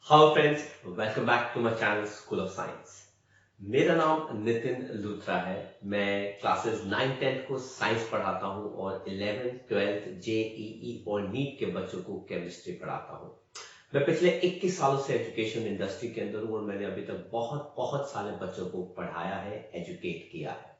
How friends, welcome back to my channel school of science. मेरा नाम नितिन लूथरा है। मैं क्लासेस 9 10 को साइंस पढ़ाता हूं और 11 12 जेईई और नीट के बच्चों को केमिस्ट्री पढ़ाता हूं। मैं पिछले 21 सालों से एजुकेशन इंडस्ट्री के अंदर हूं और मैंने अभी तक बहुत बहुत सारे बच्चों को पढ़ाया है, एजुकेट किया है।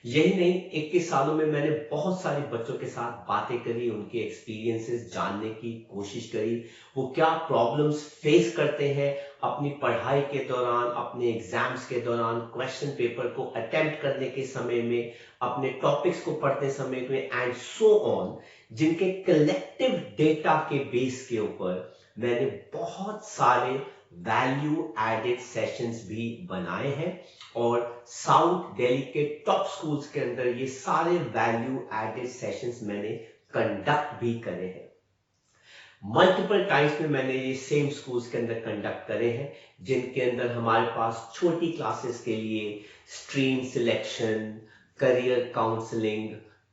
यही नहीं, 21 सालों में मैंने बहुत सारे बच्चों के साथ बातें करी, उनके एक्सपीरियंसेस जानने की कोशिश करी। वो क्या प्रॉब्लम्स फेस करते हैं अपनी पढ़ाई के दौरान, अपने एग्जाम्स के दौरान, क्वेश्चन पेपर को अटेम्प्ट करने के समय में, अपने टॉपिक्स को पढ़ते समय में एंड सो ऑन। जिनके कलेक्टिव डेटा के बेस के ऊपर मैंने बहुत सारे वैल्यू एडेड सेशंस भी बनाए हैं और साउथ दिल्ली के टॉप स्कूल्स के अंदर ये सारे वैल्यू एडेड सेशंस मैंने कंडक्ट भी करे हैं। मल्टीपल टाइम्स में मैंने ये सेम स्कूल्स के अंदर कंडक्ट करे हैं, जिनके अंदर हमारे पास छोटी क्लासेस के लिए stream selection, career counselling,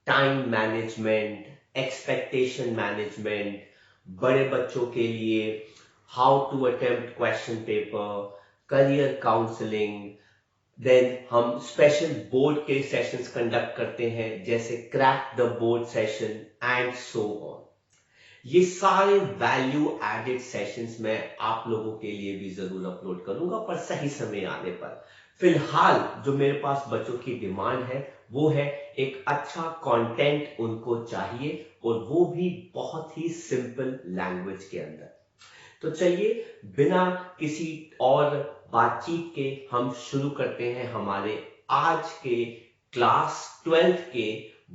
time management, expectation management, बड़े बच्चों के लिए how to attempt question paper, career counselling. Then हम स्पेशल बोर्ड के सेशंस कंडक्ट करते हैं, जैसे crack the board session and so on. ये सारे वैल्यू एडेड सेशंस मैं आप लोगों के लिए भी जरूर अपलोड करूंगा, पर सही समय आने पर। फिलहाल जो मेरे पास बच्चों की डिमांड है वो है एक अच्छा कंटेंट उनको चाहिए, और वो भी बहुत ही सिंपल लैंग्वेज के अंदर। तो चलिए बिना किसी और बातचीत के हम शुरू करते हैं हमारे आज के क्लास 12th के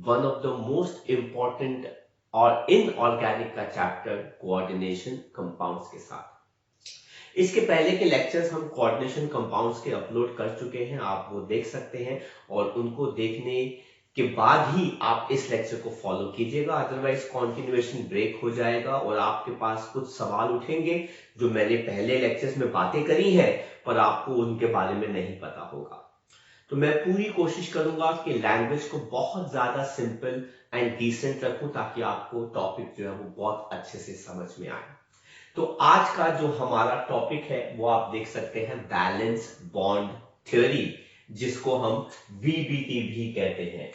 one of the most important और इनऑर्गेनिक का चैप्टर कोऑर्डिनेशन कंपाउंड्स के साथ। इसके पहले के लेक्चर्स हम कोऑर्डिनेशन कंपाउंड्स के अपलोड कर चुके हैं, आप वो देख सकते हैं और उनको देखने के बाद ही आप इस लेक्चर को फॉलो कीजिएगा, अदरवाइज कंटिन्यूएशन ब्रेक हो जाएगा और आपके पास कुछ सवाल उठेंगे जो मैंने पहले लेक्चर्स में बातें करी है पर आपको उनके बारे में नहीं पता होगा। तो मैं पूरी कोशिश करूंगा कि लैंग्वेज को बहुत ज्यादा सिंपल एंड डिसेंट रखूं ताकि आपको टॉपिक जो है वो बहुत अच्छे से समझ में आए। तो आज का जो हमारा टॉपिक है वो आप देख सकते हैं, बैलेंस बॉन्ड थ्योरी, जिसको हम वीबीटी भी कहते हैं।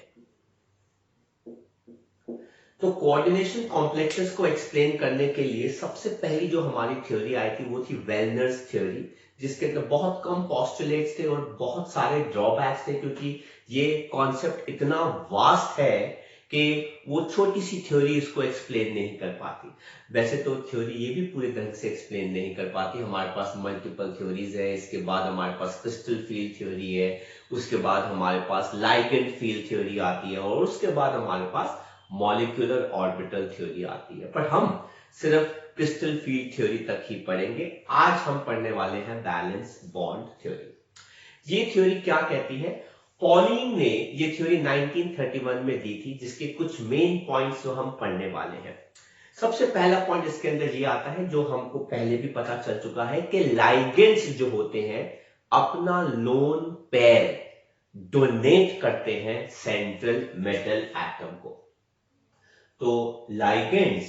तो कोऑर्डिनेशन कॉम्प्लेक्सेस को एक्सप्लेन करने के लिए सबसे पहली जो हमारी थ्योरी आई थी वो थी वेलनर्स थ्योरी, जिसके अंदर बहुत कम पोस्टुलेट्स थे और बहुत सारे ड्रॉबैक्स थे, क्योंकि ये कॉन्सेप्ट इतना वास्ट है कि वो छोटी सी थ्योरी इसको एक्सप्लेन नहीं कर पाती। वैसे तो थ्योरी ये भी पूरे ढंग से एक्सप्लेन नहीं कर पाती, हमारे पास मल्टीपल थ्योरीज है। इसके बाद हमारे पास क्रिस्टल फील्ड थ्योरी है, उसके बाद हमारे पास लाइगेंड फील्ड थ्योरी आती है और उसके बाद हमारे पास मॉलिक्यूलर ऑर्बिटल थ्योरी आती है। पर हम सिर्फ क्रिस्टल फील्ड थ्योरी तक ही पढ़ेंगे। आज हम पढ़ने वाले हैं बैलेंस बॉन्ड थ्योरी। ये थ्योरी क्या कहती है? पॉलिन ने ये थ्योरी 1931 में दी थी, जिसके कुछ मेन पॉइंट्स जो हम पढ़ने वाले हैं। सबसे पहला पॉइंट इसके अंदर ये आता है, जो हमको पहले भी पता चल चुका है, कि लाइगेंड्स जो होते हैं अपना लोन पेयर डोनेट करते हैं सेंट्रल मेटल एटम को। तो लाइगेंड्स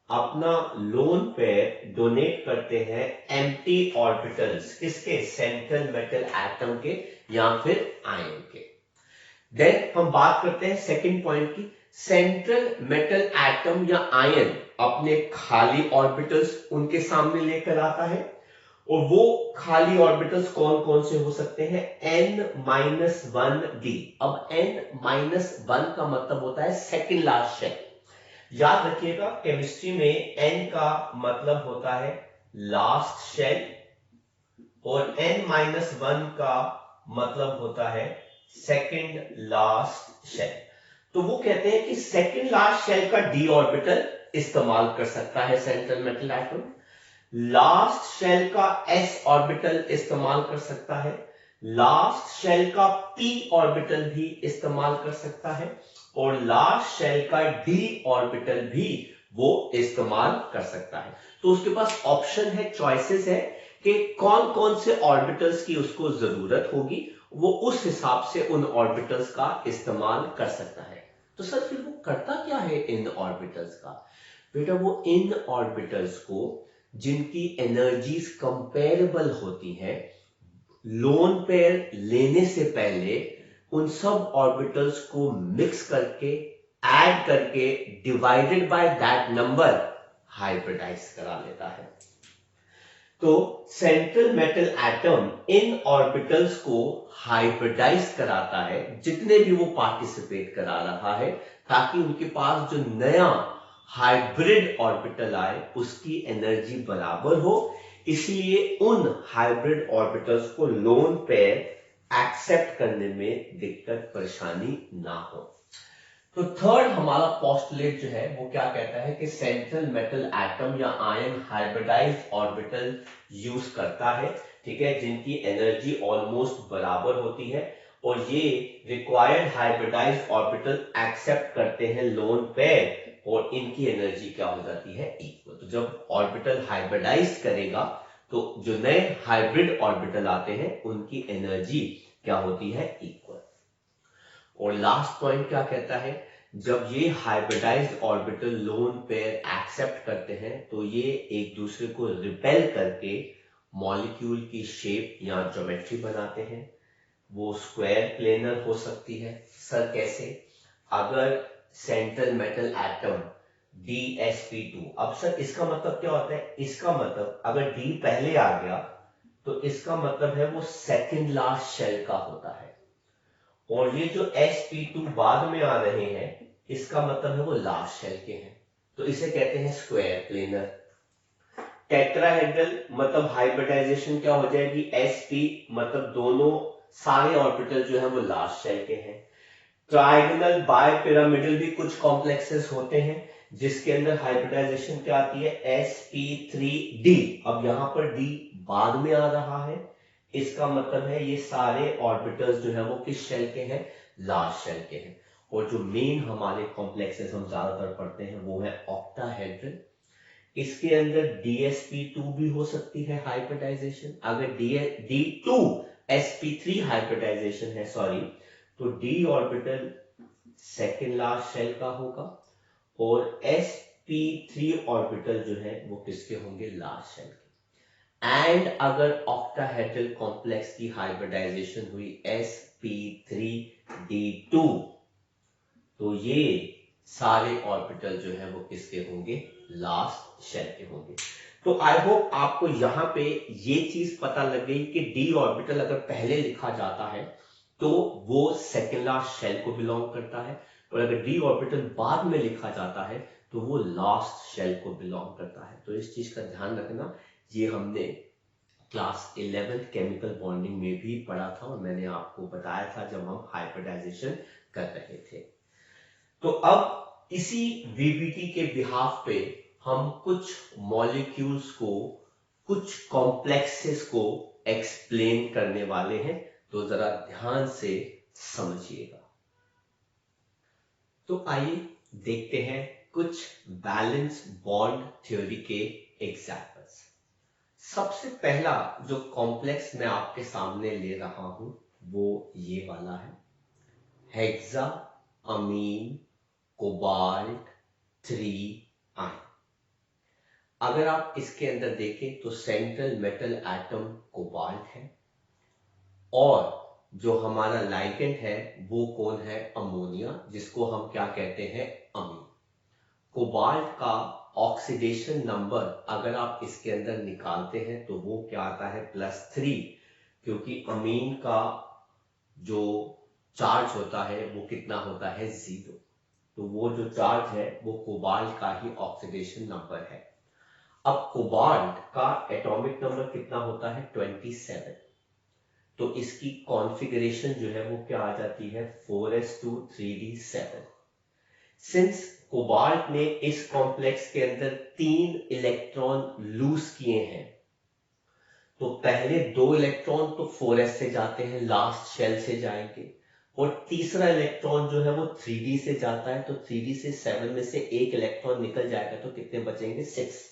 अपना लोन पेयर डोनेट करते हैं एम्प्टी ऑर्बिटल्स, किसके? सेंट्रल मेटल एटम के या फिर आयन के। देन हम बात करते हैं सेकंड पॉइंट की। सेंट्रल मेटल एटम या आयन अपने खाली ऑर्बिटल्स उनके सामने लेकर आता है, और वो खाली ऑर्बिटल्स कौन कौन से हो सकते हैं? n-1d। अब n-1 का मतलब होता है सेकंड लास्ट शेल। याद रखिएगा, केमिस्ट्री में n का मतलब होता है लास्ट शेल और n-1 का मतलब होता है सेकंड लास्ट शेल। तो वो कहते हैं कि सेकंड लास्ट शेल का d ऑर्बिटल इस्तेमाल कर सकता है central metal atom, last shell का s ऑर्बिटल इस्तेमाल कर सकता है, लास्ट शेल का p ऑर्बिटल भी इस्तेमाल कर सकता है, और लास्ट शेल का d ऑर्बिटल भी वो इस्तेमाल कर सकता है। तो उसके पास ऑप्शन है, चॉइसेस है कि कौन कौन से ऑर्बिटल्स की उसको जरूरत होगी, वो उस हिसाब से उन ऑर्बिटल्स का इस्तेमाल कर सकता है। तो सर फिर वो करता क्या है इन ऑर्बिटल्स का? बेटा वो इन ऑर्बिटल्स को जिनकी एनर्जीज कंपेरेबल होती हैं, लोन पेयर लेने से पहले उन सब ऑर्बिटल्स को मिक्स करके, ऐड करके, divided by that number hybridise करा लेता है। तो सेंट्रल मेटल एटम इन ऑर्बिटल्स को हाइब्रिडाइज कराता है, जितने भी वो पार्टिसिपेट करा रहा है, ताकि उनके पास जो नया हाइब्रिड ऑर्बिटल आए उसकी एनर्जी बराबर हो। इसलिए उन हाइब्रिड ऑर्बिटल्स को लोन पेयर एक्सेप्ट करने में दिक्कत परेशानी ना हो। तो थर्ड हमारा पोस्टुलेट जो है वो क्या कहता है कि सेंट्रल मेटल एटम या आयन हाइब्रिडाइज्ड ऑर्बिटल यूज करता है, ठीक है, जिनकी एनर्जी ऑलमोस्ट बराबर होती है, और ये रिक्वायर्ड हाइब्रिडाइज्ड ऑर्बिटल एक्सेप्ट करते हैं लोन पेयर, और इनकी एनर्जी क्या हो जाती है, इक्वल। तो जब ऑर्बिटल हाइब्रिडाइज करेगा तो जो नए हाइब्रिड ऑर्बिटल आते हैं उनकी एनर्जी क्या होती है, इक्वल। और लास्ट पॉइंट क्या कहता है, जब ये hybridised orbital lone pair accept करते हैं तो ये एक दूसरे को रिपेल करके मॉलिक्यूल की शेप या ज्योमेट्री बनाते हैं। वो स्क्वायर प्लेनर हो सकती है। सर कैसे? अगर सेंट्रल मेटल एटम DsP2, अब सर इसका मतलब क्या होता है? इसका मतलब अगर D पहले आ गया तो इसका मतलब है वो सेकंड लास्ट शेल का होता है, और ये जो sp2 बाद में आ रहे हैं इसका मतलब है वो लास्ट शेल के हैं, तो इसे कहते हैं स्क्वायर प्लेनर। टेट्राहेड्रल मतलब हाइब्रिडाइजेशन क्या हो जाएगी, sp मतलब दोनों सारे ऑर्बिटल जो है वो लास्ट शेल के हैं। ट्राइगोनल बायपिरामिडल भी कुछ कॉम्प्लेक्सेस होते हैं जिसके अंदर हाइब्रिडाइजेशन क्या आती है, sp3d। अब यहां पर d बाद में आ रहा है, इसका मतलब है ये सारे ऑर्बिटल्स जो है वो किस शेल के हैं, लास्ट शेल के हैं। और जो मेन हमारे कॉम्प्लेक्सेस हम ज्यादातर पढ़ते हैं वो है ऑक्टाहेड्रल। इसके अंदर DsP2 भी हो सकती है हाइब्रिडाइजेशन। अगर D2 sp3 हाइब्रिडाइजेशन है, सॉरी, तो d orbital second last shell का होगा, और sp3 ऑर्बिटल जो है वो किसके होंगे, लास्ट शेल के। एंड अगर ऑक्टाहेड्रल कॉम्प्लेक्स की हाइब्रिडाइजेशन हुई sp3d2, तो ये सारे ऑर्बिटल जो है वो किसके होंगे, लास्ट शेल के होंगे। तो आई होप आपको यहां पे ये चीज पता लग गई कि डी ऑर्बिटल अगर पहले लिखा जाता है तो वो सेकेंड लास्ट शेल को बिलोंग करता है, और अगर डी ऑर्बिटल बाद में लिखा जाता है तो वो लास्ट शेल को बिलोंग करता है। तो इस चीज का ध्यान रखना, ये हमने क्लास 11 केमिकल बॉन्डिंग में भी पढ़ा था, और मैंने आपको बताया था जब हम हाइब्रिडाइजेशन कर रहे थे। तो अब इसी वीबीटी के बिहाफ पे हम कुछ मॉलिक्यूल्स को, कुछ कॉम्प्लेक्सेस को एक्सप्लेन करने वाले हैं, तो जरा ध्यान से समझिएगा। तो आइए देखते हैं कुछ बैलेंस बॉन्ड थ्योरी के एग्जाम्पल्स। सबसे पहला जो कॉम्प्लेक्स मैं आपके सामने ले रहा हूं वो ये वाला है, हेक्सा अमीन कोबाल्ट 3 आयन। अगर आप इसके अंदर देखें तो सेंट्रल मेटल एटम कोबाल्ट है, और जो हमारा लाइगेंड है वो कौन है, अमोनिया, जिसको हम क्या कहते हैं, अमीन। कोबाल्ट का ऑक्सीडेशन नंबर अगर आप इसके अंदर निकालते हैं तो वो क्या आता है, +3, क्योंकि अमीन का जो चार्ज होता है वो कितना होता है, 0। तो वो जो चार्ज है वो कोबाल्ट का ही ऑक्सीडेशन नंबर है। अब कोबाल्ट का एटॉमिक नंबर कितना होता है, 27। तो इसकी कॉन्फ़िगरेशन जो है वो क्या आ जाती है, 4s2 3d7। सिंस कोबाल्ट ने इस कॉम्प्लेक्स के अंदर 3 इलेक्ट्रॉन लूज किए हैं, तो पहले 2 इलेक्ट्रॉन तो 4s से जाते हैं, लास्ट शेल से जाएंगे, और तीसरा इलेक्ट्रॉन जो है वो 3d से जाता है, तो 3d से 7 में से एक इलेक्ट्रॉन निकल जाएगा, तो कितने बचेंगे, 6।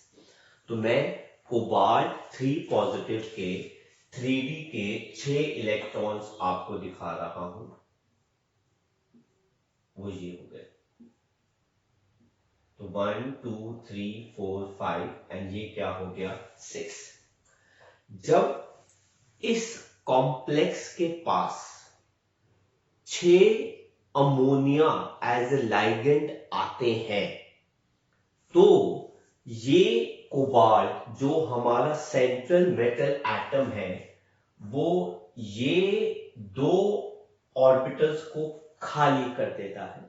तो मैं कोबाल्ट 3 पॉजिटिव के 3d के 6 इलेक्ट्रॉन्स आपको दिखा रहा हूं, वो ये हो गए। तो 1 2 3 4 5 एंड ये क्या हो गया 6। जब इस कॉम्प्लेक्स के पास 6 अमोनिया एज ए लाइगेंड आते हैं तो ये कोबाल्ट जो हमारा सेंट्रल मेटल एटम है वो ये 2 ऑर्बिटल्स को खाली कर देता है,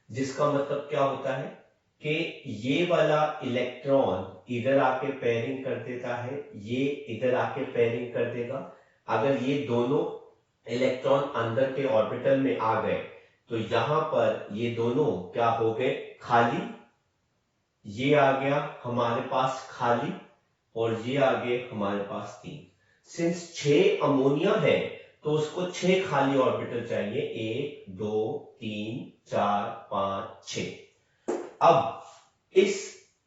जिसका मतलब क्या होता है कि ये वाला इलेक्ट्रॉन इधर आके पेयरिंग कर देता है, ये इधर आके पेयरिंग कर देगा। अगर ये दोनों इलेक्ट्रॉन अंदर के ऑर्बिटल में आ गए तो यहां पर ये दोनों क्या हो गए खाली, ये आ गया हमारे पास खाली और ये आ गए हमारे पास 3। सिंस 6 अमोनिया है तो उसको 6 खाली ऑर्बिटल चाहिए, 1 2 3 4 5 6। अब इस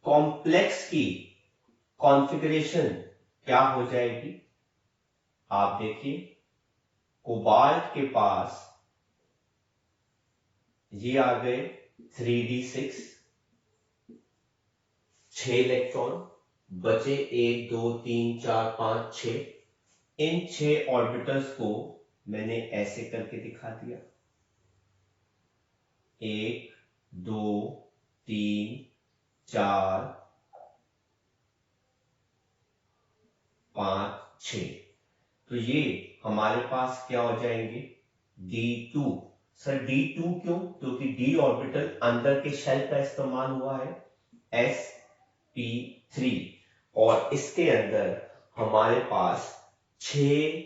कॉम्प्लेक्स की कॉन्फ़िगरेशन क्या हो जाएगी, आप देखिए कोबाल्ट के पास ये आ गए 3d6, 6 इलेक्ट्रॉन बचे 1 2 3 4 5 6। इन 6 ऑर्बिटल्स को मैंने ऐसे करके दिखा दिया, 1 2 3 4 5 6। तो ये हमारे पास क्या हो जाएंगे D2। सर D2 क्यों? क्योंकि D ऑर्बिटल अंदर के शेल का इस्तेमाल हुआ है sp3 और इसके अंदर हमारे पास 6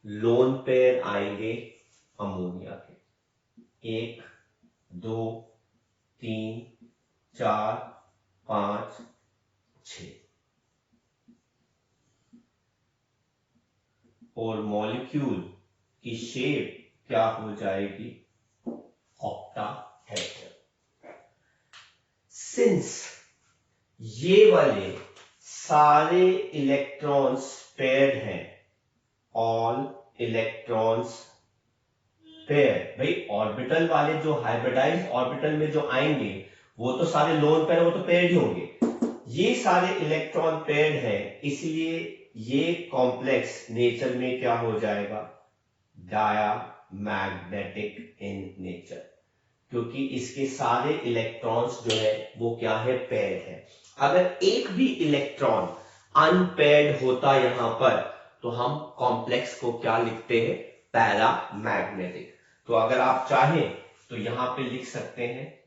लोन पेयर आएंगे अमोनिया के, 1 2 3 4 5 6। और मॉलिक्यूल की शेप क्या हो जाएगी ऑक्टाहेड्रल। सिंस ये वाले सारे इलेक्ट्रॉन्स पेयर्ड हैं, ऑल इलेक्ट्रॉन्स पेयर, भाई ऑर्बिटल वाले जो हाइब्रिडाइज्ड ऑर्बिटल में जो आएंगे वो तो सारे लोन पेयर, वो तो पेयर्ड ही होंगे। ये सारे इलेक्ट्रॉन पेयर्ड है, इसलिए ये कॉम्प्लेक्स नेचर में क्या हो जाएगा डायामैग्नेटिक इन नेचर, क्योंकि इसके सारे इलेक्ट्रॉन्स जो है वो क्या है पेयर्ड है। अगर एक भी इलेक्ट्रॉन अनपेयर्ड होता यहां पर तो हम कॉम्प्लेक्स को क्या लिखते हैं पैरामैग्नेटिक। तो अगर आप चाहें तो यहां पे लिख सकते हैं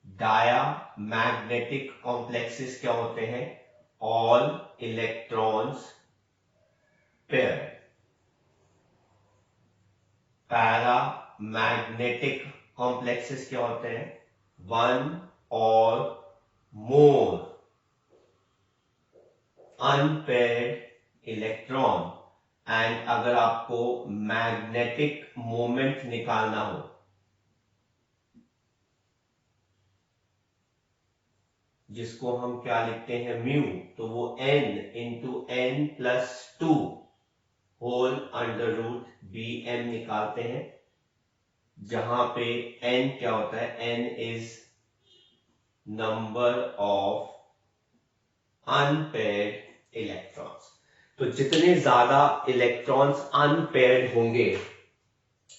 डायामैग्नेटिक कॉम्प्लेक्सेस क्या होते हैं all electrons pair. Paramagnetic complexes क्या होते हैं 1 और मोर अनपेयर्ड इलेक्ट्रॉन। एंड अगर आपको मैग्नेटिक मोमेंट निकालना हो जिसको हम क्या लिखते हैं म्यू, तो वो n into n plus 2 whole under root bm निकालते हैं, जहां पे n क्या होता है n is number of unpaired electrons. तो जितने ज्यादा इलेक्ट्रॉन्स अनपेयर्ड होंगे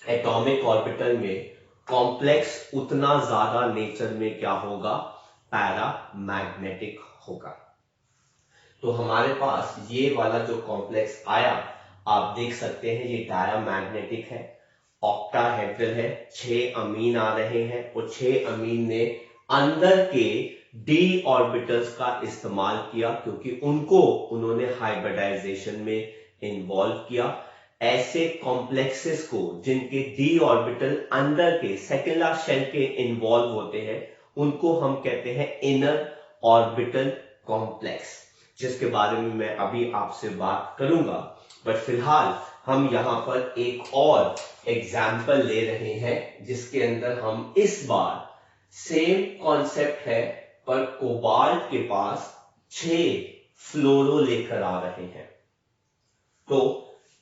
एटॉमिक ऑर्बिटल में कॉम्प्लेक्स उतना ज्यादा नेचर में क्या होगा पैरामैग्नेटिक होगा। तो हमारे पास ये वाला जो कॉम्प्लेक्स आया आप देख सकते हैं ये डायामैग्नेटिक है, ऑक्टाहेड्रल है, 6 अमीन आ रहे हैं और 6 अमीन ने अंदर के डी ऑर्बिटल्स का इस्तेमाल किया क्योंकि उनको उन्होंने हाइब्रिडाइजेशन में इन्वॉल्व किया। ऐसे कॉम्प्लेक्सेस को जिनके डी ऑर्बिटल अंदर के सेकेंडरी शेल के इन्वॉल्व होते हैं उनको हम कहते हैं इनर ऑर्बिटल कॉम्प्लेक्स, जिसके बारे में मैं अभी आपसे बात करूंगा। बट फिलहाल हम यहां पर एक और एग्जाम्पल ले रहे हैं जिसके अंदर हम इस बार सेम कॉन्सेप्ट है पर कोबाल्ट के पास 6 फ्लोरो लेकर आ रहे हैं। तो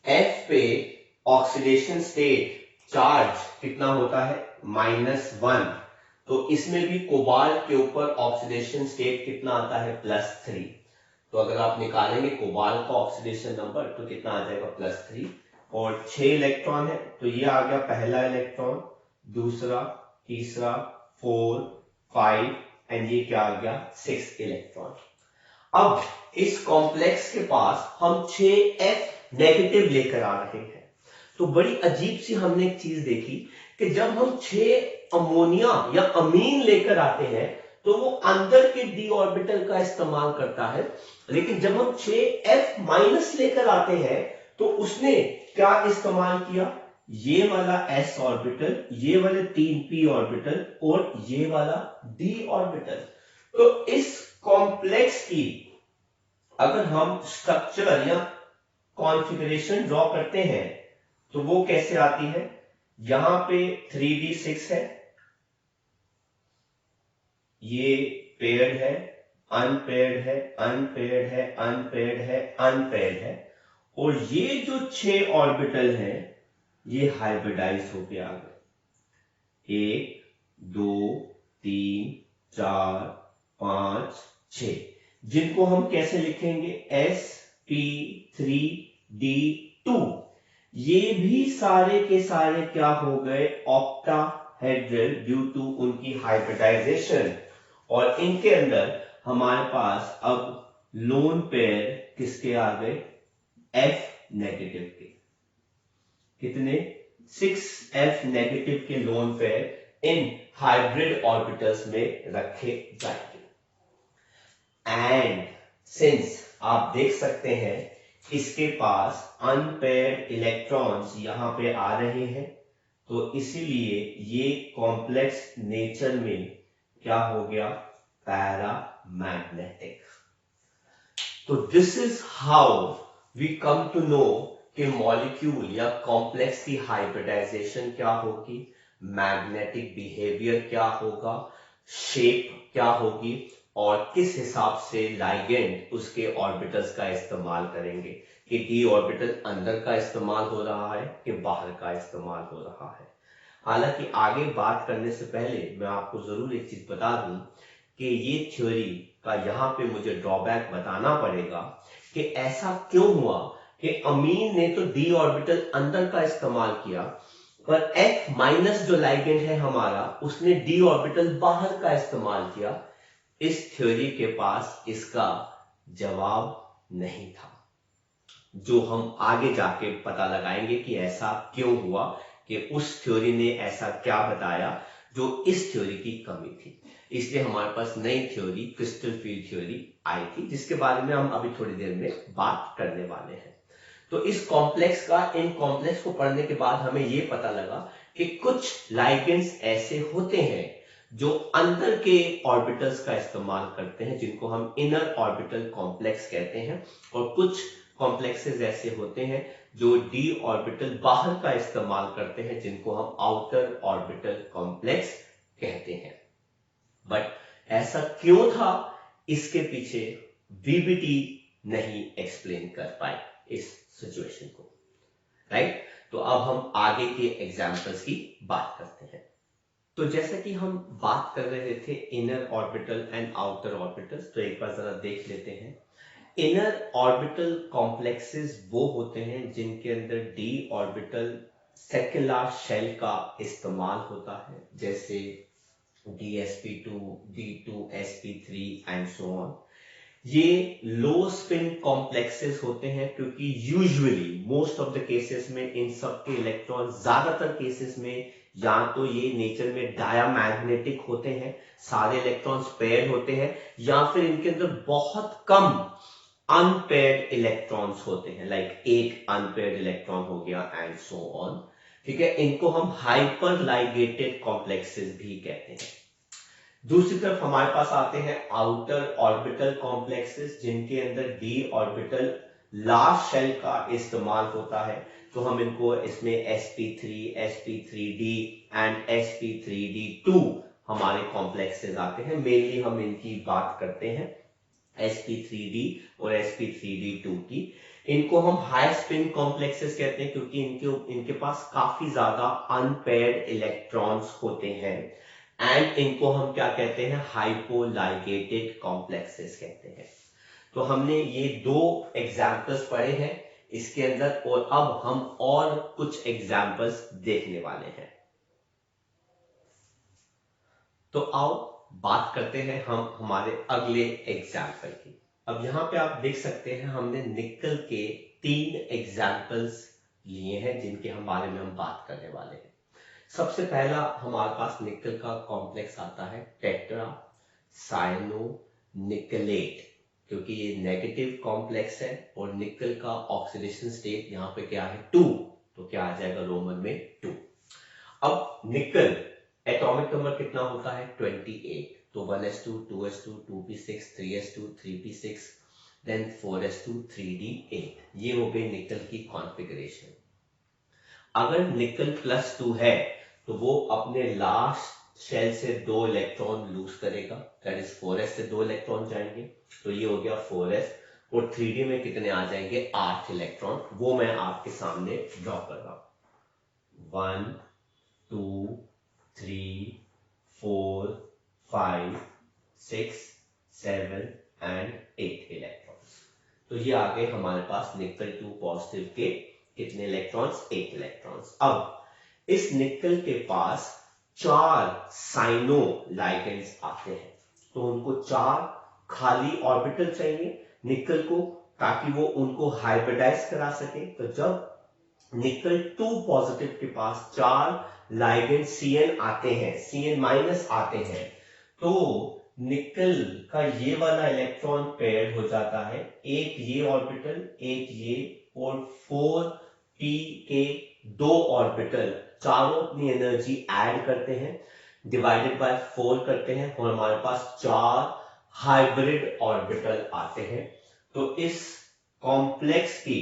F पे ऑक्सीडेशन स्टेट चार्ज कितना होता है -1। तो इसमें भी कोबाल्ट के ऊपर ऑक्सीडेशन स्टेट कितना आता है, +3। तो अगर आप निकालेंगे कोबाल्ट का ऑक्सीडेशन नंबर तो कितना आ जाएगा, +3। और 6 इलेक्ट्रॉन है, तो ये आ गया पहला इलेक्ट्रॉन, दूसरा, तीसरा, 4, 5 एंड ये क्या आ गया, 6 इलेक्ट्रॉन। अब इस कॉम्प्लेक्स के पास हम 6F नेगेटिव लेकर आ रहे हैं। तो बड़ी अजीब सी हमने एक चीज देखी कि जब हम 6 अमोनिया या अमीन लेकर आते हैं तो वो अंदर के डी ऑर्बिटल का इस्तेमाल करता है, लेकिन जब हम 6F माइनस लेकर आते हैं तो उसने क्या इस्तेमाल किया, ये वाला s ऑर्बिटल, ये वाले 3p ऑर्बिटल और ये वाला d ऑर्बिटल। तो इस कॉम्प्लेक्स की अगर हम स्ट्रक्चर या कॉन्फ़िगरेशन ड्रॉ करते हैं तो वो कैसे आती है, यहां पे 3d6 है, ये पेयर्ड है, अनपेयर्ड है, अनपेयर्ड है, अनपेयर्ड है, अनपेयर्ड है, और ये जो 6 ऑर्बिटल हैं ये हाइब्रिडाइज होके आ गए, 1 2 3 4 5 6, जिनको हम कैसे लिखेंगे, sp3d2। ये भी सारे के सारे क्या हो गए, ऑक्टाहेड्रल ड्यू टू उनकी हाइब्रिडाइजेशन, और इनके अंदर हमारे पास अब लोन पेयर किसके आ गए, F नेगेटिव के। कितने, 6F नेगेटिव के lone pair in hybrid orbitals में रखे जाएंगे। एंड सिंस आप देख सकते हैं इसके पास अनपेयर्ड इलेक्ट्रॉन्स यहां पे आ रहे हैं, तो इसीलिए ये कॉम्प्लेक्स नेचर में क्या हो गया, पैरामैग्नेटिक। तो this is how we come to know कि मॉलिक्यूल या कॉम्प्लेक्स की हाइब्रिडाइजेशन क्या होगी, मैग्नेटिक बिहेवियर क्या होगा, शेप क्या होगी, और किस हिसाब से लाइगेंड उसके ऑर्बिटल्स का इस्तेमाल करेंगे, कि डी ऑर्बिटल अंदर का इस्तेमाल हो रहा है कि बाहर का इस्तेमाल हो रहा है। हालांकि आगे बात करने से पहले मैं आपको जरूर एक चीज बता दूं कि ये थ्योरी का यहाँ पे मुझे ड्रॉबैक बताना पड़ेगा कि ऐसा क्यों हुआ कि अमीन ने तो डी ऑर्बिटल अंदर का इस्तेमाल किया, पर F माइनस जो लाइगेंड है हमारा उसने डी ऑर्बिटल बाहर का इस्तेमाल किया। इस थ्योरी के पास इसका जवाब नहीं था, जो हम आगे जाके पता लगाएंगे कि ऐसा क्यों हुआ, कि उस थ्योरी ने ऐसा क्या बताया जो इस थ्योरी की कमी थी। इसलिए हमारे पास नई थ्योरी क्रिस्टल फील्ड थ्योरी आई थी, जिसके बारे में हम अभी थोड़ी देर में बात करने वाले हैं। तो इस कॉम्प्लेक्स का, इन कॉम्प्लेक्स को पढ़ने के बाद हमें यह पता लगा कि कुछ लाइगेंड्स ऐसे होते हैं जो अंदर के ऑर्बिटल्स का इस्तेमाल करते हैं, जिनको हम इनर ऑर्बिटल कॉम्प्लेक्स कहते हैं, और कुछ कॉम्प्लेक्सेस ऐसे होते हैं जो डी ऑर्बिटल बाहर का इस्तेमाल करते हैं, जिनको हम आउटर ऑर्बिटल कॉम्प्लेक्स कहते हैं। बट ऐसा क्यों था, इसके पीछे वीबीटी नहीं एक्सप्लेन कर पाए इस सिचुएशन को, राइट। तो अब हम आगे के एग्जांपल्स की बात करते हैं। तो जैसा कि हम बात कर रहे थे inner orbital and outer orbitals, तो एक बार जरा देख लेते हैं। इनर ऑर्बिटल कॉम्प्लेक्सेस वो होते हैं जिनके अंदर डी ऑर्बिटल सेक्युलर शेल का इस्तेमाल होता है, जैसे dsp2, d2, sp3 and so on. ये लो स्पिन कॉम्प्लेक्सेस होते हैं क्योंकि usually most of the cases में इन सब के इलेक्ट्रॉन, ज्यादातर केसेस में या तो ये नेचर में डायामैग्नेटिक होते हैं, सारे इलेक्ट्रॉन्स पेयर होते हैं, या फिर इनके अंदर बहुत कम अनपेयर्ड इलेक्ट्रॉन्स होते हैं, लाइक एक अनपेयर्ड इलेक्ट्रॉन हो गया एंड सो ऑन। ठीक है, इनको हम हाइपर लाइगेटेड कॉम्प्लेक्सेस भी कहते हैं। दूसरी तरफ हमारे पास आते हैं आउटर ऑर्बिटल कॉम्प्लेक्सेस, जिनके अंदर डी ऑर्बिटल लास्ट शेल का इस्तेमाल होता है, तो हम इनको इसमें sp3, sp3d एंड sp3d2 हमारे कॉम्प्लेक्सेस आते हैं। मेनली हम इनकी बात करते हैं sp3d और sp3d2 की। इनको हम हाई स्पिन कॉम्प्लेक्सेस कहते हैं क्योंकि इनके पास काफी ज्यादा अनपेयर्ड इलेक्ट्रॉन्स होते हैं, एंड इनको हम क्या कहते हैं, हाइपोलाइगेटेड कॉम्प्लेक्सेस कहते हैं। तो हमने ये दो एग्जाम्पल्स पढ़े हैं इसके अंदर, और अब हम और कुछ एग्जाम्पल्स देखने वाले हैं। तो आओ बात करते हैं हम हमारे अगले एग्जाम्पल की। अब यहां पे आप देख सकते हैं हमने निकल के 3 एग्जाम्पल्स लिए हैं जिनके हम बारे में हम बात करने वाले हैं। सबसे पहला हमारे पास निकल का कॉम्प्लेक्स आता है टेट्रा साइनो निकलेट, क्योंकि ये नेगेटिव कॉम्प्लेक्स है और निकल का ऑक्सीडेशन स्टेट यहाँ पे क्या है 2, तो क्या आ जाएगा रोमन में 2। अब निकल एटॉमिक नंबर कितना होता है 28, तो 1s2 2s2 2p6 3s2 3p6 then 4s2 3d8, ये हो गई निकल की कॉन्फ़िगरेशन। अगर निकल +2 है तो वो अपने लास्ट शेल से 2 इलेक्ट्रॉन लूज करेगा, दैट इज 4s से 2 इलेक्ट्रॉन जाएंगे, तो ये हो गया 4s, और 3d में कितने आ जाएंगे 8 इलेक्ट्रॉन, वो मैं आपके सामने ड्रॉ कर रहा हूं। 1 2 3 4 5 6 7 एंड 8 इलेक्ट्रॉन्स। तो ये आ गए हमारे पास निकल 2 पॉजिटिव के कितने इलेक्ट्रॉन्स 8 इलेक्ट्रॉन्स। अब इस निकल के पास 4 साइनो लाइगेंड्स आते हैं, तो उनको 4 खाली ऑर्बिटल चाहिए निकल को, ताकि वो उनको हाइब्रिडाइज करा सके। तो जब निकल 2 पॉजिटिव के पास 4 लाइगेंड Cn आते हैं, Cn- आते हैं, तो निकल का ये वाला इलेक्ट्रॉन पेयर हो जाता है, एक ये ऑर्बिटल एक ये, और 4p के 2 ऑर्बिटल, चारों अपनी एनर्जी ऐड करते हैं, डिवाइडेड बाय 4 करते हैं, और हमारे पास 4 हाइब्रिड ऑर्बिटल आते हैं। तो इस कॉम्प्लेक्स की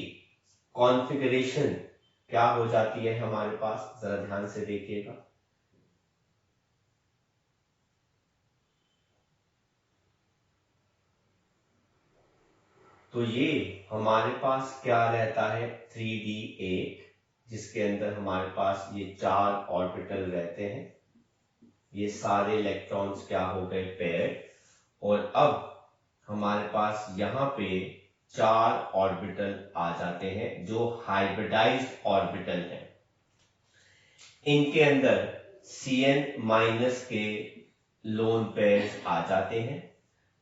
कॉन्फ़िगरेशन क्या हो जाती है हमारे पास, जरा ध्यान से देखिएगा। तो ये हमारे पास क्या रहता है 3d8, जिसके अंदर हमारे पास ये 4 ऑर्बिटल रहते हैं, ये सारे इलेक्ट्रॉन्स क्या हो गए पेयर, और अब हमारे पास यहां पे 4 ऑर्बिटल आ जाते हैं जो हाइब्रिडाइज्ड ऑर्बिटल है। इनके अंदर Cn- के लोन पेयर्स आ जाते हैं,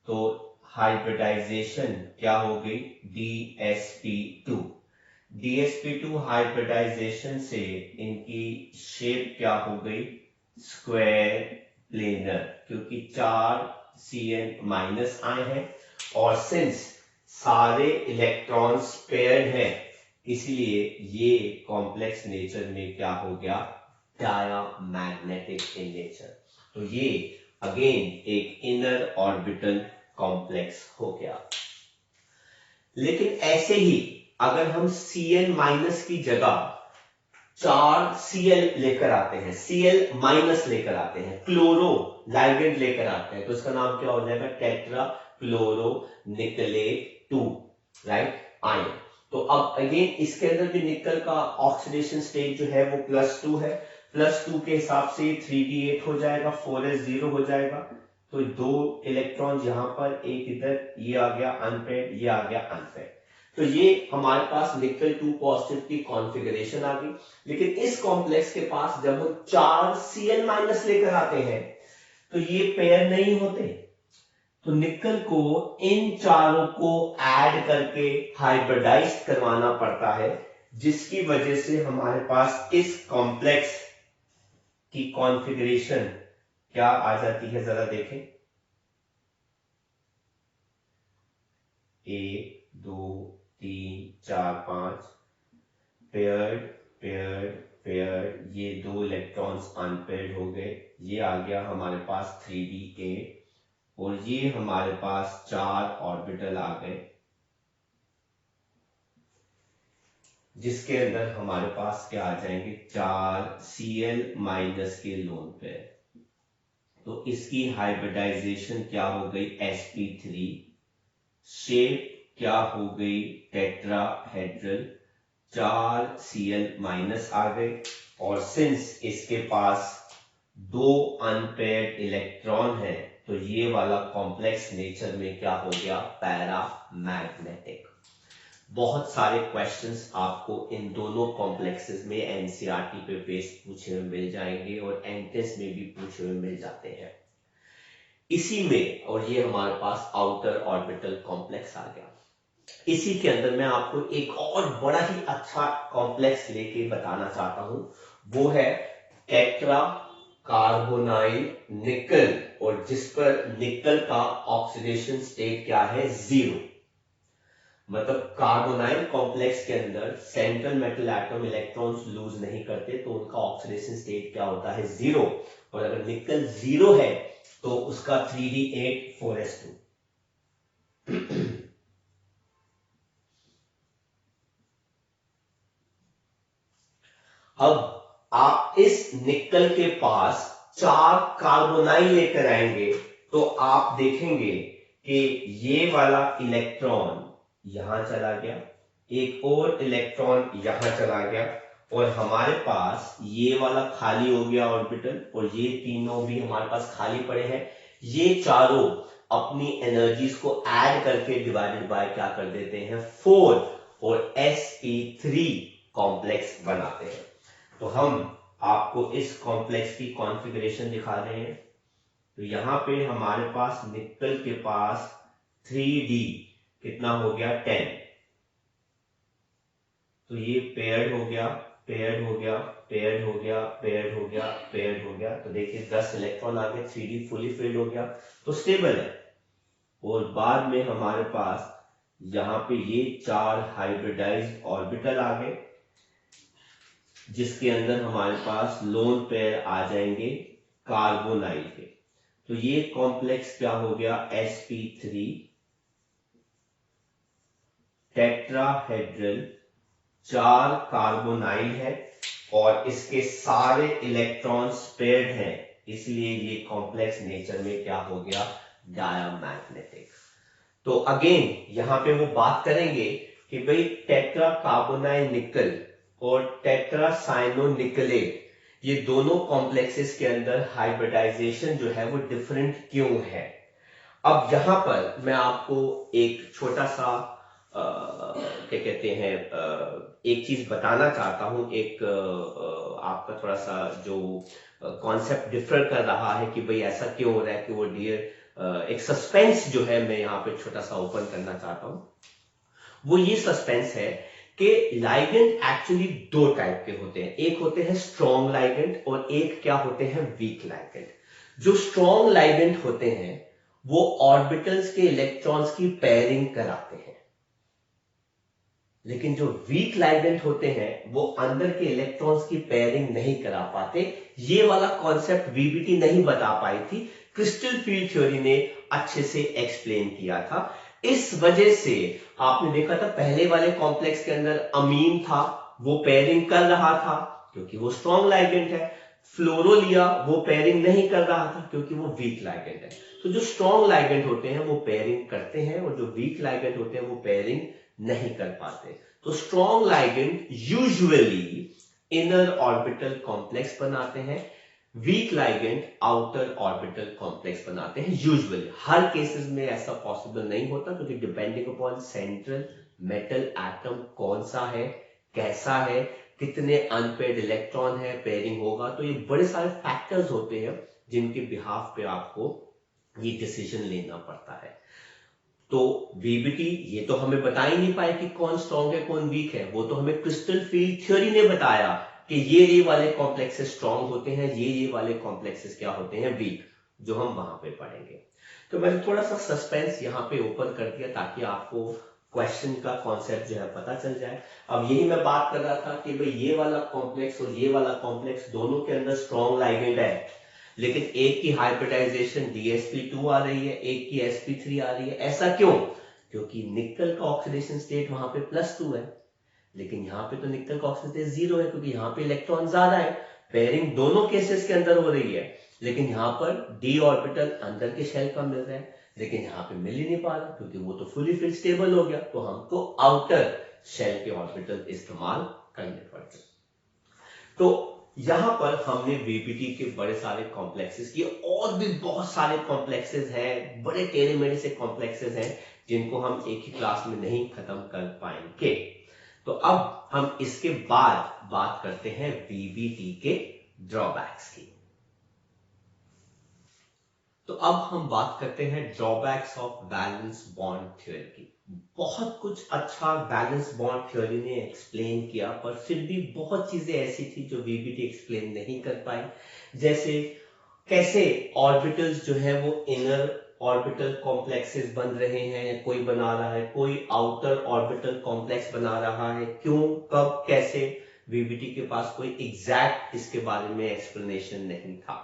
तो हाइब्रिडाइजेशन क्या हो गई dsp2। dsp2 हाइब्रिडाइजेशन से इनकी शेप क्या हो गई स्क्वायर प्लेनर, क्योंकि 4 Cn- आए हैं, और सिंस सारे इलेक्ट्रॉन्स पेयर्ड हैं, इसलिए ये कॉम्प्लेक्स नेचर में क्या हो गया डायामैग्नेटिक इन नेचर। तो ये अगेन एक इनर ऑर्बिटल कॉम्प्लेक्स हो गया। लेकिन ऐसे ही अगर हम Cn- की जगह 4 Cl लेकर आते हैं, Cl- लेकर आते हैं, क्लोरो लाइगेंड लेकर आते हैं, तो इसका नाम क्या हो जाएगा टेट्रा क्लोरो निकलेट 2, राइट आयन। तो अब अगेन इसके अंदर भी निकल का ऑक्सीडेशन स्टेट जो है वो +2 है, +2 के हिसाब से 3d8 हो जाएगा, 4s 0 हो जाएगा, तो 2 इलेक्ट्रॉन यहां पर, एक इधर, ये आ गया अनपेड, ये आ गया अनपेड। तो ये हमारे पास निकल 2 पॉजिटिव की कॉन्फ़िगरेशन आ गई। लेकिन इस कॉम्प्लेक्स के पास जब हम 4 Cl- लेकर आते हैं तो ये पेयर नहीं होते, तो निकल को इन चारों को ऐड करके हाइब्रिडाइज करवाना पड़ता है, जिसकी वजह से हमारे पास इस कॉम्प्लेक्स की कॉन्फ़िगरेशन क्या आ जाती है, जरा देखें। 1 2 3 4 5 पेयर्ड पेयर्ड पेयर्ड, ये 2 इलेक्ट्रॉन्स अनपेयर्ड हो गए, ये आ गया हमारे पास 3d8, और ये हमारे पास 4 ऑर्बिटल आ गए, जिसके अंदर हमारे पास क्या आ जाएंगे 4 Cl- के लोन पेयर। तो इसकी हाइब्रिडाइजेशन क्या हो गई sp3, शेप क्या हो गई टेट्राहेड्रल, 4 Cl- आ गए, और सिंस इसके पास दो अनपेयर्ड इलेक्ट्रॉन है, तो ये वाला कॉम्प्लेक्स नेचर में क्या हो गया, पैरामैग्नेटिक। बहुत सारे क्वेश्चंस आपको इन दोनों कॉम्प्लेक्सेस में एनसीईआरटी पे बेस्ड पूछे हुए मिल जाएंगे और एंट्रेंस में भी पूछे हुए मिल जाते हैं इसी में। और ये हमारे पास आउटर ऑर्बिटल कॉम्प्लेक्स आ गया। इसी के अंदर मैं आपको एक और बड़ा ही अच्छा कॉम्प्लेक्स लेके बताना चाहता हूं, वो है टेट्रा कार्बोनाइल निकल, और जिस पर निकल का ऑक्सीडेशन स्टेट क्या है, 0। मतलब कार्बोनाइल कॉम्प्लेक्स के अंदर central metal atom electrons loose नहीं करते, तो उनका ऑक्सीडेशन स्टेट क्या होता है, 0। और अगर निकल 0 है तो उसका 3d8 4s2। अब आप इस निकल के पास 4 कार्बोनाइल लेकर आएंगे, तो आप देखेंगे कि ये वाला इलेक्ट्रॉन यहां चला गया, एक और इलेक्ट्रॉन यहां चला गया, और हमारे पास ये वाला खाली हो गया ऑर्बिटल, और ये तीनों भी हमारे पास खाली पड़े हैं। ये चारों अपनी एनर्जीज को ऐड करके डिवाइडेड बाय क्या कर देते हैं, 4, और sp3 कॉम्प्लेक्स बनाते हैं। तो हम आपको इस कॉम्प्लेक्स की कॉन्फ़िगरेशन दिखा रहे हैं। तो यहां पे हमारे पास निकल के पास 3d कितना हो गया, 10। तो ये पेयर्ड हो गया, पेयर्ड हो गया, पेयर्ड हो गया, पेयर्ड हो गया, पेयर्ड हो गया। तो देखिए 10 इलेक्ट्रॉन आ गए, 3d फुली फिल्ड हो गया, तो स्टेबल है। और बाद में हमारे पास यहां पे ये 4 हाइब्रिडाइज्ड ऑर्बिटल आ गए, जिसके अंदर हमारे पास लोन पेयर आ जाएंगे कार्बोनाइल के। तो ये कॉम्प्लेक्स क्या हो गया, sp3 टेट्राहेड्रल, 4 कार्बोनाइल है और इसके सारे इलेक्ट्रॉन्स पेयर्ड हैं, इसलिए ये कॉम्प्लेक्स नेचर में क्या हो गया, डायमैग्नेटिक। तो अगेन यहां पे वो बात करेंगे कि भाई टेट्रा कार्बोनाइल निकल और टेट्रा साइनो निकलेट, ये दोनों कॉम्प्लेक्सेस के अंदर हाइब्रिडाइजेशन जो है वो डिफरेंट क्यों है। अब यहां पर मैं आपको एक छोटा सा क्या कहते हैं, एक चीज बताना चाहता हूं। एक आपका थोड़ा सा जो कॉन्सेप्ट डिफर कर रहा है कि भाई ऐसा क्यों हो रहा है कि वो डियर, एक सस्पेंस जो है मैं यहाँ पे छोटा सा ओपन करना चाहता हूं। वो ये सस्पेंस है कि लाइगेंड एक्चुअली दो टाइप के होते हैं, एक होते हैं स्ट्रॉन्ग लाइगेंड और एक क्या होते हैं, वीक लाइगेंड। जो स्ट्रॉन्ग लाइगेंड होते हैं वो ऑर्बिटल्स के इलेक्ट्रॉन्स की पेयरिंग कराते हैं, लेकिन जो वीक लाइगेंड होते हैं वो अंदर के इलेक्ट्रॉन्स की पेयरिंग नहीं करा पाते। ये वाला कॉन्सेप्ट वीबीटी नहीं बता पाई थी, क्रिस्टल फील्ड थ्योरी ने अच्छे से एक्सप्लेन किया था। इस वजह से आपने देखा था पहले वाले कॉम्प्लेक्स के अंदर अमीन था, वो पेयरिंग कर रहा था क्योंकि वो स्ट्रॉन्ग लाइगेंड है। फ्लोरो लिया, वो पेयरिंग नहीं कर रहा था क्योंकि वो वीक लाइगेंड है। तो जो स्ट्रॉन्ग लाइगेंड होते हैं वो पेयरिंग करते हैं और जो वीक लाइगेंड होते हैं वो पेयरिंग नहीं कर पाते। तो strong ligand usually inner orbital complex बनाते हैं, weak ligand outer orbital complex बनाते हैं। यूजुअली हर केसेस में ऐसा पॉसिबल नहीं होता, क्योंकि depending upon central metal atom कौन सा है, कैसा है, कितने अनपेयर्ड इलेक्ट्रॉन है, पेयरिंग होगा, तो ये बड़े सारे फैक्टर्स होते हैं जिनके बिहाफ पे आपको ये डिसीजन लेना पड़ता है। तो वीबीटी ये तो हमें बता ही नहीं पाए कि कौन स्ट्रॉन्ग है कौन वीक है, वो तो हमें क्रिस्टल फील्ड थ्योरी ने बताया कि ये वाले कॉम्प्लेक्सेस स्ट्रॉन्ग होते हैं, ये वाले कॉम्प्लेक्सेस क्या होते हैं, वीक, जो हम वहां पे पढ़ेंगे। तो मैंने थोड़ा सा सस्पेंस यहाँ पे ओपन कर दिया ताकि आपको क्वेश्चन का कॉन्सेप्ट जो है पता चल जाए। अब यही मैं बात कर रहा था कि भाई ये वाला कॉम्प्लेक्स और ये वाला कॉम्प्लेक्स दोनों के अंदर स्ट्रॉन्ग लाइगेंड है, लेकिन एक की हाइब्रिडाइजेशन DsP2 आ रही है, एक की sp3 आ रही है। ऐसा क्यों? क्योंकि निकल का ऑक्सीडेशन स्टेट वहां पे +2 है, लेकिन यहाँ पे तो निकल का ऑक्सीडेशन स्टेट 0 है, क्योंकि यहाँ पे इलेक्ट्रॉन ज्यादा है। पेयरिंग दोनों केसेस के अंदर हो रही है, लेकिन यहाँ पर d ऑर्बिटल अंदर के शेल का मिल रहा है, लेकिन यहाँ पे मिल ही नहीं पा रहा क्योंकि वो तो फुली फिल स्टेबल हो गया। तो हमको आउटर शेल के ऑर्बिटल इस्तेमाल करने पड़ते। तो यहाँ पर हमने वीबीटी के बड़े सारे कॉम्प्लेक्सेस किए, और भी बहुत सारे कॉम्प्लेक्सेस हैं, बड़े टेढ़े मेढ़े से कॉम्प्लेक्सेस हैं जिनको हम एक ही क्लास में नहीं खत्म कर पाएंगे। तो अब हम इसके बाद बात करते हैं वीबीटी के ड्रॉबैक्स की। तो अब हम बात करते हैं drawbacks of valence bond theory की। बहुत कुछ अच्छा बैलेंस बॉन्ड थ्योरी ने एक्सप्लेन किया, पर फिर भी बहुत चीजें ऐसी थी जो वीबीटी एक्सप्लेन नहीं कर पाई। जैसे कैसे ऑर्बिटल्स जो है वो इनर ऑर्बिटल कॉम्प्लेक्सेस बन रहे हैं, कोई बना रहा है, कोई आउटर ऑर्बिटल कॉम्प्लेक्स बना रहा है, क्यों, कब, कैसे। वीबीटी के पास कोई एग्जैक्ट इसके बारे में एक्सप्लेनेशन नहीं था।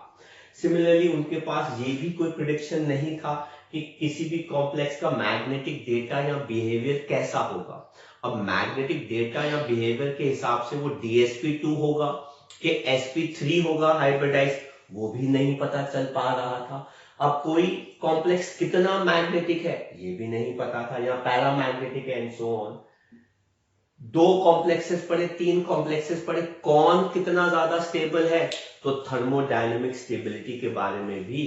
सिमिलरली उनके पास ये भी कोई प्रिडिक्शन नहीं था कि किसी भी कॉम्प्लेक्स का मैग्नेटिक डेटा या बिहेवियर कैसा होगा। अब मैग्नेटिक डेटा या बिहेवियर के हिसाब से वो DsP2 होगा कि sp3 होगा हाइब्रिडाइज, वो भी नहीं पता चल पा रहा था। अब कोई कॉम्प्लेक्स कितना मैग्नेटिक है ये भी नहीं पता था, या paramagnetic and so on. 2 complexes पढ़े, 3 कॉम्प्लेक्सेस पढ़े, कौन कितना ज्यादा स्टेबल है, तो थर्मोडायनेमिक स्टेबिलिटी के बारे में भी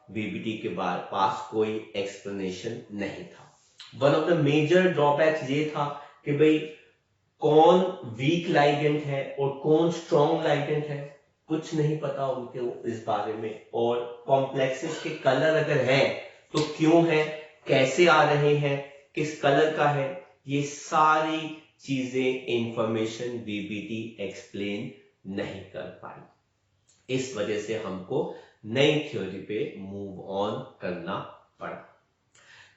वीबीटी के पास कोई एक्सप्लेनेशन नहीं था। One of the major drawbacks ये था कि भाई कौन वीक लाइगेंड है और कौन स्ट्रॉन्ग लाइगेंड है, कुछ नहीं पता उनके इस बारे में। और कॉम्प्लेक्सेस के कलर अगर है तो क्यों है, कैसे आ रहे हैं, किस कलर का है, ये सारी चीजें इंफॉर्मेशन वीबीटी एक्सप्लेन नहीं कर पाई। इस वजह से हमको नई थ्योरी पे मूव ऑन करना पड़ा।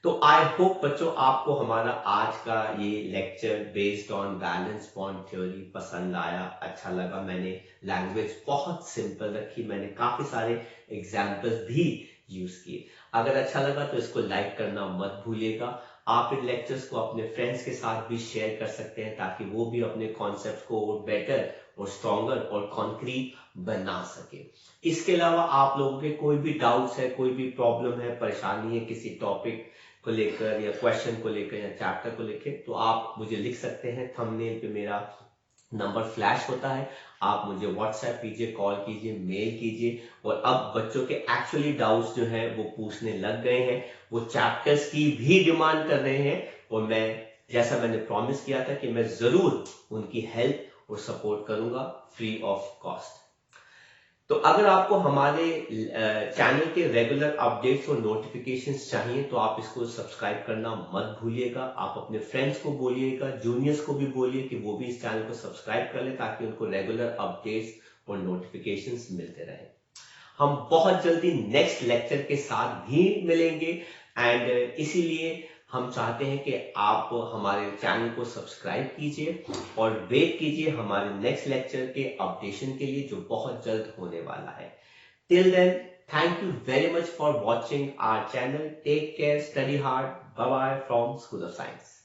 तो आई होप बच्चों आपको हमारा आज का ये lecture based on valence bond theory पसंद आया, अच्छा लगा। मैंने लैंग्वेज बहुत सिंपल रखी, मैंने काफी सारे एग्जाम्पल्स भी यूज किए। अगर अच्छा लगा तो इसको लाइक करना मत भूलिएगा। आप इन लेक्चर्स को अपने फ्रेंड्स के साथ भी शेयर कर सकते हैं ताकि वो भी अपने कॉन्सेप्ट को और बेटर और स्ट्रॉन्गर और कॉन्क्रीट बना सके। इसके अलावा आप लोगों के कोई भी डाउट्स है, कोई भी प्रॉब्लम है, परेशानी है किसी टॉपिक को लेकर या क्वेश्चन को लेकर या चैप्टर को लेकर, तो आप मुझे लिख सकते हैं। थंबनेल पे मेरा नंबर फ्लैश होता है, आप मुझे व्हाट्सएप कीजिए, कॉल कीजिए, मेल कीजिए। और अब बच्चों के एक्चुअली डाउट्स जो हैं वो पूछने लग गए हैं, वो चैप्टर्स की भी डिमांड कर रहे हैं, और मैं जैसा मैंने प्रॉमिस किया था कि मैं जरूर उनकी हेल्प और सपोर्ट करूंगा फ्री ऑफ कॉस्ट। तो अगर आपको हमारे चैनल के रेगुलर अपडेट्स और नोटिफिकेशंस चाहिए तो आप इसको सब्सक्राइब करना मत भूलिएगा। आप अपने फ्रेंड्स को बोलिएगा, जूनियर्स को भी बोलिए कि वो भी इस चैनल को सब्सक्राइब कर ले ताकि उनको रेगुलर अपडेट्स और नोटिफिकेशंस मिलते रहे। हम बहुत जल्दी नेक्स्ट लेक्चर के साथ भी मिलेंगे, एंड इसीलिए हम चाहते हैं कि आप हमारे चैनल को सब्सक्राइब कीजिए और वेट कीजिए हमारे नेक्स्ट लेक्चर के अपडेशन के लिए जो बहुत जल्द होने वाला है। Till then, thank you very much for watching our channel. Take care, study hard, bye bye from school of science.